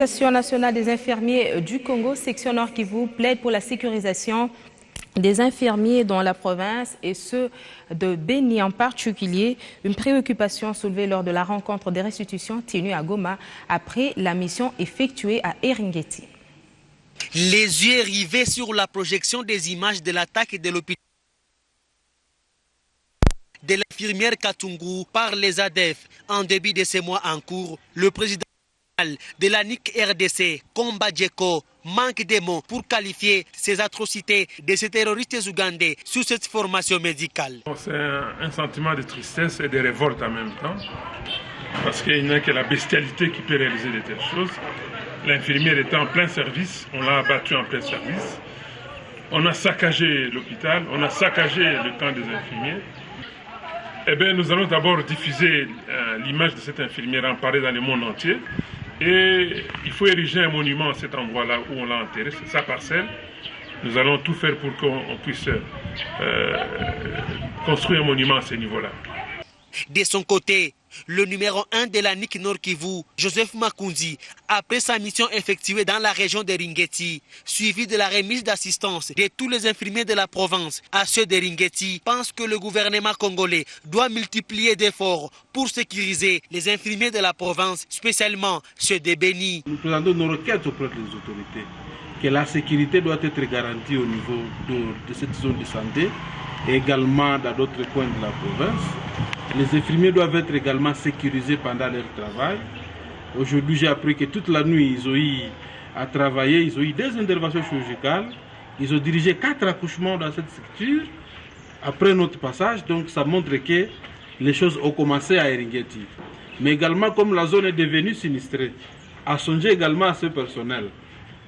L'Association nationale des infirmiers du Congo, section Nord Kivu, plaide pour la sécurisation des infirmiers dans la province et ceux de Béni en particulier, une préoccupation soulevée lors de la rencontre des restitutions tenue à Goma après la mission effectuée à Eringeti. Les yeux rivés sur la projection des images de l'attaque de l'hôpital de l'infirmière Katungu par les ADF en début de ces mois en cours, le président de la NIC RDC, Komba Djeko, manque de mots pour qualifier ces atrocités de ces terroristes ougandais sous cette formation médicale. C'est un sentiment de tristesse et de révolte en même temps, parce qu'il n'y a que la bestialité qui peut réaliser de telles choses. L'infirmière était en plein service, on l'a abattu en plein service. On a saccagé l'hôpital, on a saccagé le camp des infirmiers. Eh bien, nous allons d'abord diffuser l'image de cette infirmière emparée dans le monde entier. Et il faut ériger un monument à cet endroit-là où on l'a enterré, c'est sa parcelle. Nous allons tout faire pour qu'on puisse construire un monument à ce niveau-là. De son côté, le numéro 1 de la NIC Nord Kivu, Joseph Makunzi, après sa mission effectuée dans la région de Ringeti, suivie de la remise d'assistance de tous les infirmiers de la province à ceux de Ringeti, pense que le gouvernement congolais doit multiplier d'efforts pour sécuriser les infirmiers de la province, spécialement ceux de Béni. Nous présentons nos requêtes auprès des autorités, que la sécurité doit être garantie au niveau de cette zone de santé et également dans d'autres coins de la province. Les infirmiers doivent être également sécurisés pendant leur travail. Aujourd'hui, j'ai appris que toute la nuit, ils ont eu à travailler, ils ont eu des interventions chirurgicales, ils ont dirigé 4 accouchements dans cette structure après notre passage. Donc ça montre que les choses ont commencé à Eringeti. Mais également, comme la zone est devenue sinistrée, à songer également à ce personnel.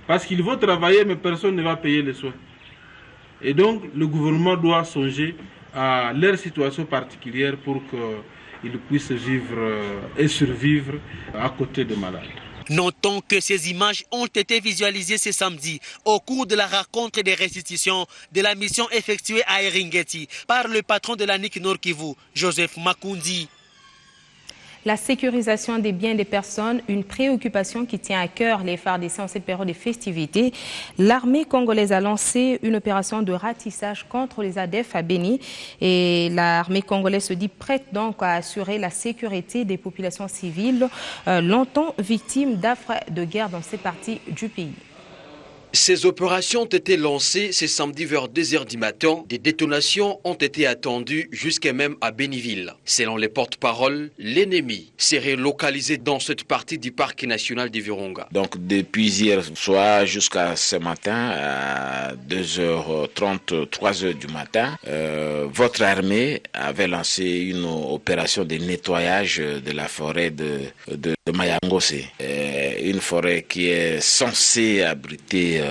Parce qu'ils vont travailler, mais personne ne va payer les soins. Et donc, le gouvernement doit songer à leur situation particulière pour qu'ils puissent vivre et survivre à côté des malades. Notons que ces images ont été visualisées ce samedi au cours de la rencontre des restitutions de la mission effectuée à Eringeti par le patron de la NIC Nord Kivu, Joseph Makundi. La sécurisation des biens des personnes, une préoccupation qui tient à cœur les FARDC en cette période de festivités. L'armée congolaise a lancé une opération de ratissage contre les ADF à Béni et l'armée congolaise se dit prête donc à assurer la sécurité des populations civiles longtemps victimes d'affres de guerre dans ces parties du pays. Ces opérations ont été lancées ce samedi vers 2h du matin. Des détonations ont été attendues jusqu'à même à Béniville. Selon les porte-paroles, l'ennemi serait localisé dans cette partie du parc national du Virunga. Donc depuis hier soir jusqu'à ce matin à 2h30, 3h du matin, votre armée avait lancé une opération de nettoyage de la forêt de Mayangose. Une forêt qui est censée abriter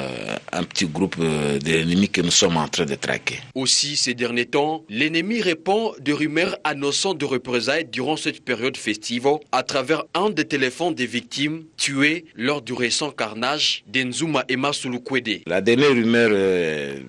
un petit groupe de l'ennemi que nous sommes en train de traquer. Aussi, ces derniers temps, l'ennemi répand de rumeurs annonçant de représailles durant cette période festive à travers un des téléphones des victimes tuées lors du récent carnage d'Enzuma et Masulukwede. La dernière rumeur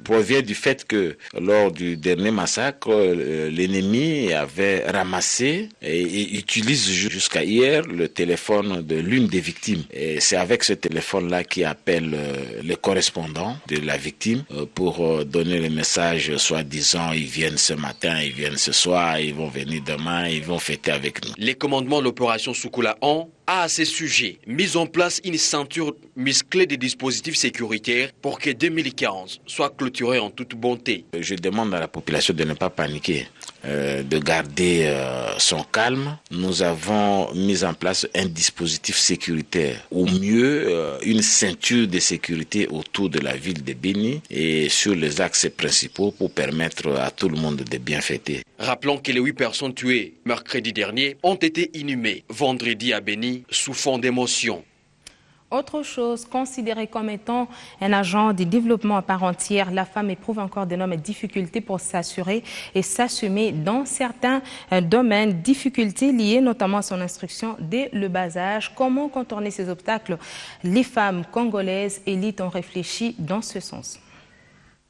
provient du fait que lors du dernier massacre, l'ennemi avait ramassé et utilise jusqu'à hier le téléphone de l'une des victimes. Et c'est avec ce téléphone-là qu'il appelle les correspondants de la victime pour donner le message, soi-disant, ils viennent ce matin, ils viennent ce soir, ils vont venir demain, ils vont fêter avec nous. Les commandements de l'opération Soukoula ont, à ces sujets, mis en place une ceinture musclée des dispositifs sécuritaires pour que 2015 soit clôturé en toute bonté. Je demande à la population de ne pas paniquer, de garder son calme. Nous avons mis en place un dispositif sécuritaire, ou mieux une ceinture de sécurité autour de la ville de Béni et sur les axes principaux pour permettre à tout le monde de bien fêter. Rappelons que les 8 personnes tuées mercredi dernier ont été inhumées vendredi à Béni sous fond d'émotion. Autre chose, considérée comme étant un agent de développement à part entière, la femme éprouve encore d'énormes difficultés pour s'assurer et s'assumer dans certains domaines. Difficultés liées notamment à son instruction dès le bas âge. Comment contourner ces obstacles? Les femmes congolaises élites ont réfléchi dans ce sens.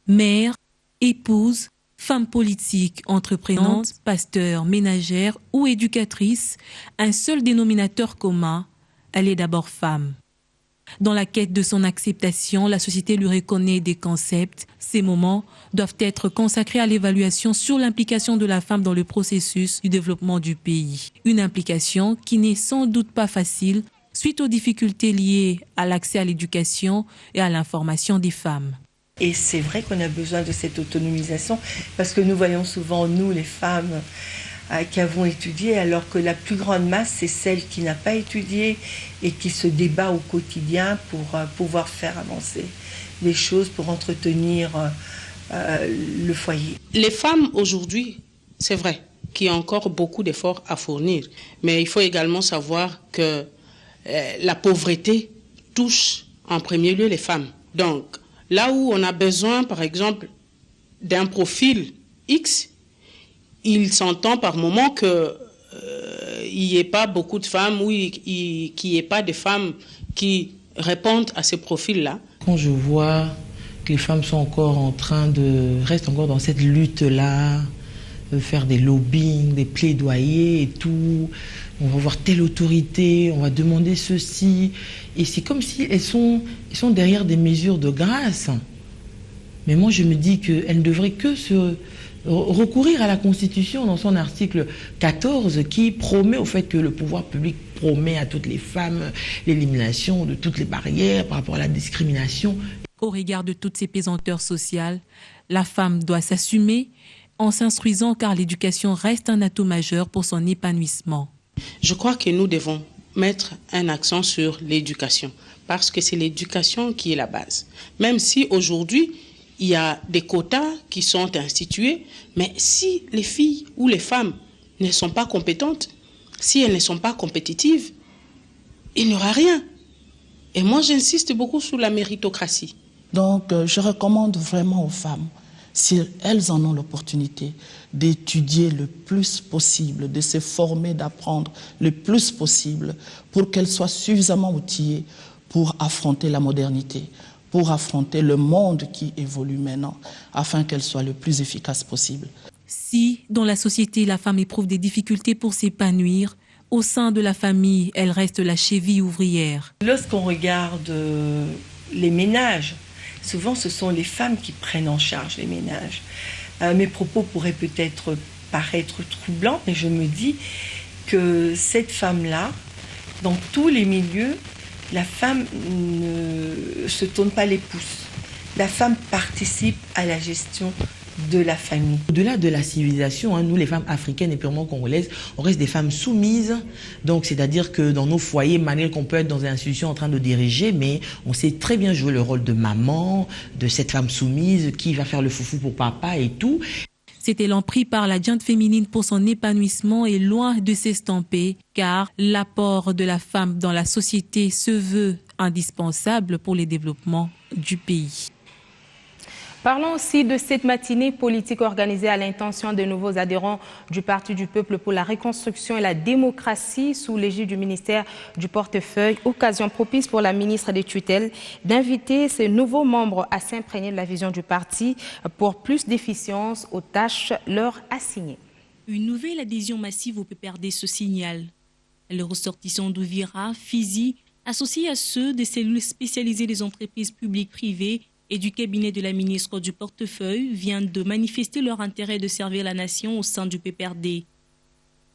Mère, épouse, femme politique, entreprenante, pasteur, ménagère ou éducatrice, un seul dénominateur commun, elle est d'abord femme. Dans la quête de son acceptation, la société lui reconnaît des concepts. Ces moments doivent être consacrés à l'évaluation sur l'implication de la femme dans le processus du développement du pays. Une implication qui n'est sans doute pas facile suite aux difficultés liées à l'accès à l'éducation et à l'information des femmes. Et c'est vrai qu'on a besoin de cette autonomisation parce que nous voyons souvent, nous les femmes, qui avons étudié, alors que la plus grande masse, c'est celle qui n'a pas étudié et qui se débat au quotidien pour pouvoir faire avancer les choses, pour entretenir le foyer. Les femmes aujourd'hui, c'est vrai qu'il y a encore beaucoup d'efforts à fournir, mais il faut également savoir que la pauvreté touche en premier lieu les femmes. Donc, là où on a besoin, par exemple, d'un profil X, il s'entend par moment qu'il n'y ait pas beaucoup de femmes ou qu'il n'y ait pas de femmes qui répondent à ces profils-là. Quand je vois que les femmes sont encore restent encore dans cette lutte-là, faire des lobbying, des plaidoyers et tout, on va voir telle autorité, on va demander ceci, et c'est comme si elles sont derrière des mesures de grâce. Mais moi je me dis qu'elles ne devraient que recourir à la Constitution dans son article 14 qui promet au fait que le pouvoir public promet à toutes les femmes l'élimination de toutes les barrières par rapport à la discrimination. Au regard de toutes ces pesanteurs sociales, la femme doit s'assumer en s'instruisant car l'éducation reste un atout majeur pour son épanouissement. Je crois que nous devons mettre un accent sur l'éducation parce que c'est l'éducation qui est la base. Même si aujourd'hui, il y a des quotas qui sont institués, mais si les filles ou les femmes ne sont pas compétentes, si elles ne sont pas compétitives, il n'y aura rien. Et moi, j'insiste beaucoup sur la méritocratie. Donc, je recommande vraiment aux femmes, si elles en ont l'opportunité, d'étudier le plus possible, de se former, d'apprendre le plus possible pour qu'elles soient suffisamment outillées pour affronter la modernité, pour affronter le monde qui évolue maintenant, afin qu'elle soit le plus efficace possible. Si, dans la société, la femme éprouve des difficultés pour s'épanouir, au sein de la famille, elle reste la cheville ouvrière. Lorsqu'on regarde les ménages, souvent ce sont les femmes qui prennent en charge les ménages. Mes propos pourraient peut-être paraître troublants, mais je me dis que cette femme-là, dans tous les milieux, la femme ne se tourne pas les pouces. La femme participe à la gestion de la famille. Au-delà de la civilisation, nous les femmes africaines et purement congolaises, on reste des femmes soumises. Donc c'est-à-dire que dans nos foyers, malgré qu'on peut être dans une institution en train de diriger, mais on sait très bien jouer le rôle de maman, de cette femme soumise qui va faire le foufou pour papa et tout. Cet élan pris par la gente féminine pour son épanouissement est loin de s'estomper, car l'apport de la femme dans la société se veut indispensable pour le développement du pays. Parlons aussi de cette matinée politique organisée à l'intention de nouveaux adhérents du Parti du Peuple pour la reconstruction et la démocratie sous l'égide du ministère du Portefeuille. Occasion propice pour la ministre des Tutelles d'inviter ces nouveaux membres à s'imprégner de la vision du parti pour plus d'efficience aux tâches leur assignées. Une nouvelle adhésion massive au PPRD se signale. Les ressortissants d'Ouvira, Fizi, associés à ceux des cellules spécialisées des entreprises publiques privées et du cabinet de la ministre du Portefeuille viennent de manifester leur intérêt de servir la nation au sein du PPRD.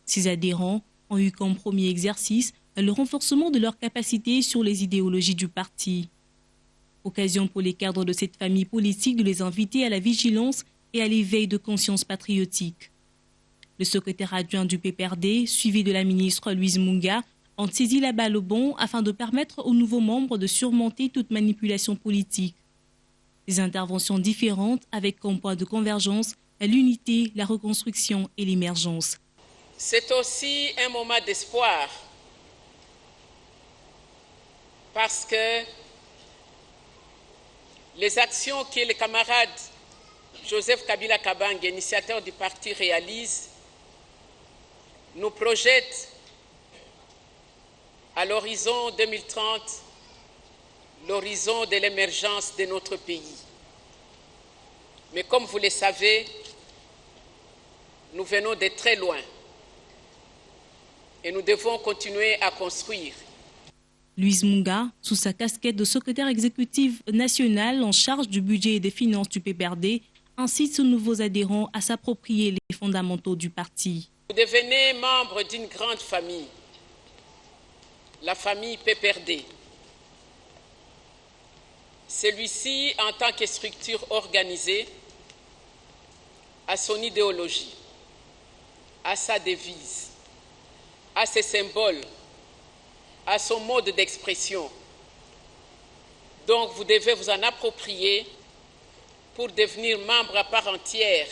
Ces adhérents ont eu comme premier exercice le renforcement de leur capacité sur les idéologies du parti. Occasion pour les cadres de cette famille politique de les inviter à la vigilance et à l'éveil de conscience patriotique. Le secrétaire adjoint du PPRD, suivi de la ministre Louise Munga, ont saisi la balle au bond afin de permettre aux nouveaux membres de surmonter toute manipulation politique. Des interventions différentes avec comme point de convergence l'unité, la reconstruction et l'émergence. C'est aussi un moment d'espoir parce que les actions que le camarade Joseph Kabila Kabang, initiateur du parti, réalise, nous projettent à l'horizon 2030 l'horizon de l'émergence de notre pays. Mais comme vous le savez, nous venons de très loin et nous devons continuer à construire. Louise Munga, sous sa casquette de secrétaire exécutive nationale en charge du budget et des finances du PPRD, incite ses nouveaux adhérents à s'approprier les fondamentaux du parti. Vous devenez membre d'une grande famille, la famille PPRD. Celui-ci, en tant que structure organisée, a son idéologie, a sa devise, a ses symboles, a son mode d'expression. Donc vous devez vous en approprier pour devenir membre à part entière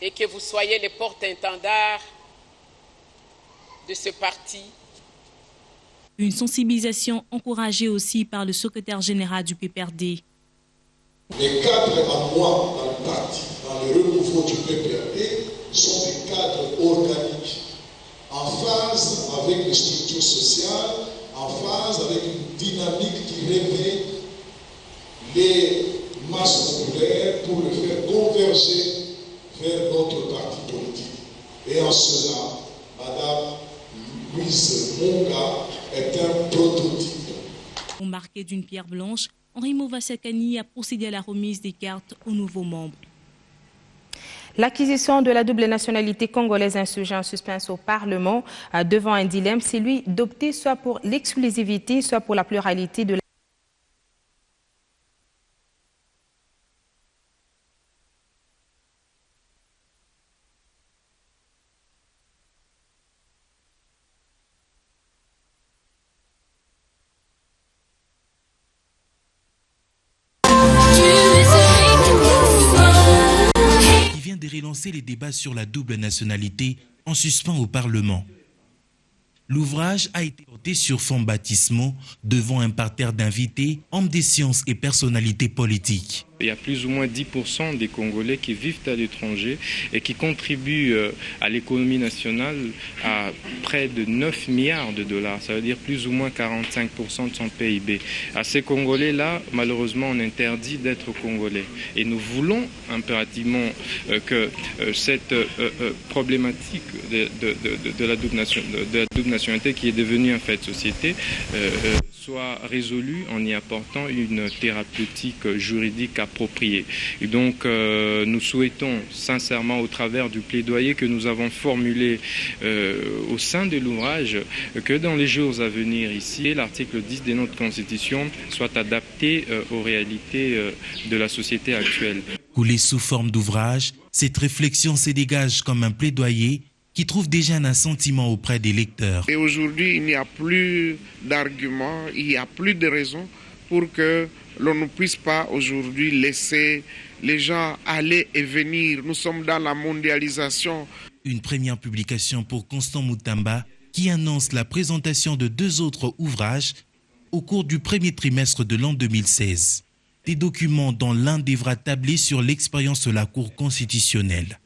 et que vous soyez les porte-étendards de ce parti. Une sensibilisation encouragée aussi par le secrétaire général du PPRD. Les cadres à moi dans le parti, dans le renouveau du PPRD, sont des cadres organiques, en phase avec les structures sociales, en phase avec une dynamique qui réveille les masses populaires pour le faire converger vers notre parti politique. Et en cela, Madame Louise Munga est un prototype. Au marqué d'une pierre blanche, Henri Movasakani a procédé à la remise des cartes aux nouveaux membres. L'acquisition de la double nationalité congolaise insurgée en suspens au Parlement devant un dilemme, c'est lui d'opter soit pour l'exclusivité, soit pour la pluralité de la relancer les débats sur la double nationalité en suspens au Parlement. L'ouvrage a été porté sur fonds baptismaux devant un parterre d'invités, hommes des sciences et personnalités politiques. Il y a plus ou moins 10% des Congolais qui vivent à l'étranger et qui contribuent à l'économie nationale à près de 9 milliards de dollars. Ça veut dire plus ou moins 45% de son PIB. À ces Congolais-là, malheureusement, on interdit d'être Congolais. Et nous voulons impérativement que cette problématique de la double nationalité qui est devenue un fait de société soit résolue en y apportant une thérapeutique juridique appropriée. Et donc nous souhaitons sincèrement, au travers du plaidoyer que nous avons formulé au sein de l'ouvrage, que dans les jours à venir ici, l'article 10 de notre Constitution soit adapté aux réalités de la société actuelle. Coulée sous forme d'ouvrage, cette réflexion se dégage comme un plaidoyer qui trouve déjà un assentiment auprès des lecteurs. Et aujourd'hui, il n'y a plus d'arguments, il n'y a plus de raisons pour que l'on ne puisse pas aujourd'hui laisser les gens aller et venir. Nous sommes dans la mondialisation. Une première publication pour Constant Moutamba qui annonce la présentation de 2 autres ouvrages au cours du premier trimestre de l'an 2016. Des documents dont l'un devra tabler sur l'expérience de la Cour constitutionnelle.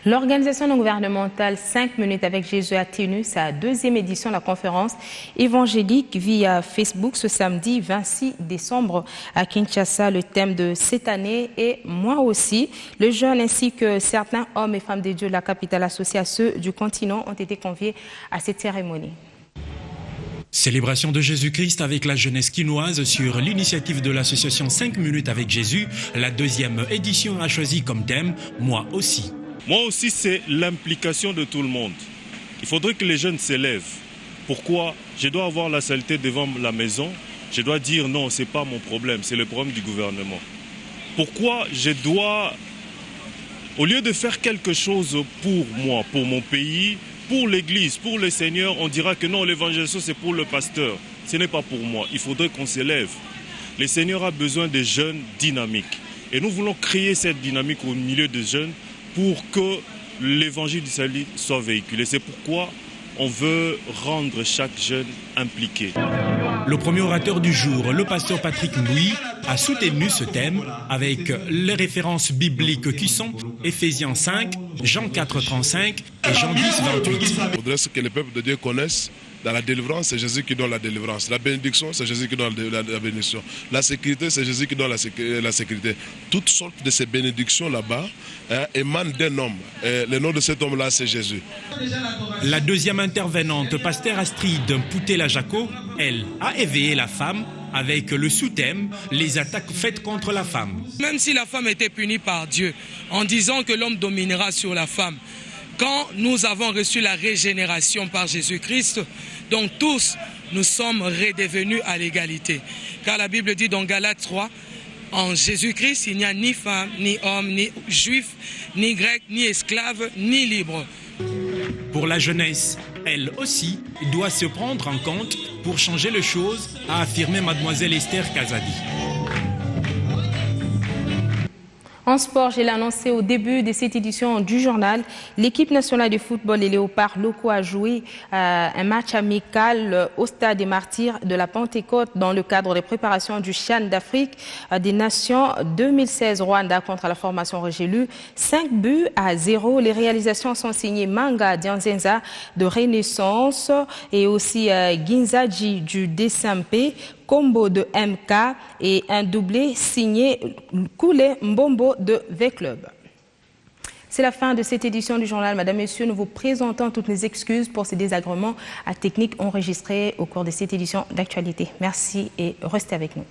L'organisation non gouvernementale 5 minutes avec Jésus a tenu sa 2e édition de la conférence évangélique via Facebook ce samedi 26 décembre à Kinshasa. Le thème de cette année est « Moi aussi ». Le jeune ainsi que certains hommes et femmes de Dieu de la capitale associés à ceux du continent ont été conviés à cette cérémonie. Célébration de Jésus-Christ avec la jeunesse quinoise sur l'initiative de l'association 5 minutes avec Jésus. La 2e édition a choisi comme thème « Moi aussi ». Moi aussi, c'est l'implication de tout le monde. Il faudrait que les jeunes s'élèvent. Pourquoi? Je dois avoir la saleté devant la maison. Je dois dire non, ce n'est pas mon problème, c'est le problème du gouvernement. Pourquoi je dois, au lieu de faire quelque chose pour moi, pour mon pays, pour l'église, pour le Seigneur, on dira que non, l'évangélisation c'est pour le pasteur. Ce n'est pas pour moi. Il faudrait qu'on s'élève. Le Seigneur a besoin de jeunes dynamiques. Et nous voulons créer cette dynamique au milieu des jeunes pour que l'évangile du salut soit véhiculé. C'est pourquoi on veut rendre chaque jeune impliqué. Le premier orateur du jour, le pasteur Patrick Louis, a soutenu ce thème avec les références bibliques qui sont Éphésiens 5, Jean 4, 35 et Jean 10, 28. Il faudrait que le peuple de Dieu connaisse Dans la délivrance, c'est Jésus qui donne la délivrance. La bénédiction, c'est Jésus qui donne la bénédiction. La sécurité, c'est Jésus qui donne la sécurité. Toutes sortes de ces bénédictions là-bas émanent d'un homme. Le nom de cet homme-là, c'est Jésus. La deuxième intervenante, pasteur Astrid Poutela-Jaco, elle a éveillé la femme avec le sous-thème « Les attaques faites contre la femme ». Même si la femme était punie par Dieu en disant que l'homme dominera sur la femme, quand nous avons reçu la régénération par Jésus-Christ, donc tous nous sommes redevenus à l'égalité. Car la Bible dit dans Galates 3, en Jésus-Christ, il n'y a ni femme, ni homme, ni juif, ni grec, ni esclave, ni libre. Pour la jeunesse, elle aussi doit se prendre en compte pour changer les choses, a affirmé mademoiselle Esther Kazadi. En sport, je l'ai annoncé au début de cette édition du journal, l'équipe nationale de football des Léopards locaux a joué un match amical au Stade des Martyrs de la Pentecôte dans le cadre des préparations du CHAN d'Afrique des Nations 2016 Rwanda contre la formation Régelu. 5-0. Les réalisations sont signées Manga Dianzenza de Renaissance et aussi Ginzaji du DSMP, Combo de MK et un doublé signé Koulé Mbombo de V-Club. C'est la fin de cette édition du journal. Madame, Messieurs, nous vous présentons toutes les excuses pour ces désagréments techniques enregistrés au cours de cette édition d'actualité. Merci et restez avec nous.